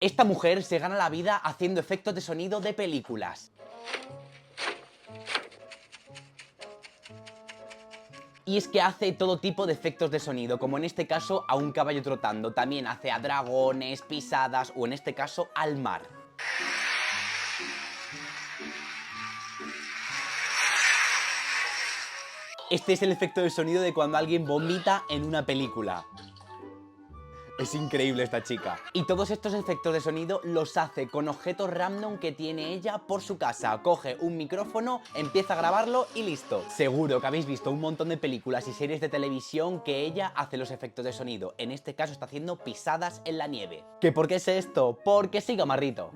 Esta mujer se gana la vida haciendo efectos de sonido de películas. Y es que hace todo tipo de efectos de sonido, como en este caso a un caballo trotando. También hace a dragones, pisadas o en este caso al mar. Este es el efecto de sonido de cuando alguien vomita en una película. Es increíble esta chica. Y todos estos efectos de sonido los hace con objetos random que tiene ella por su casa. Coge un micrófono, empieza a grabarlo y listo. Seguro que habéis visto un montón de películas y series de televisión que ella hace los efectos de sonido. En este caso está haciendo pisadas en la nieve. ¿Que por qué sé esto? Porque sí, Gamarrito.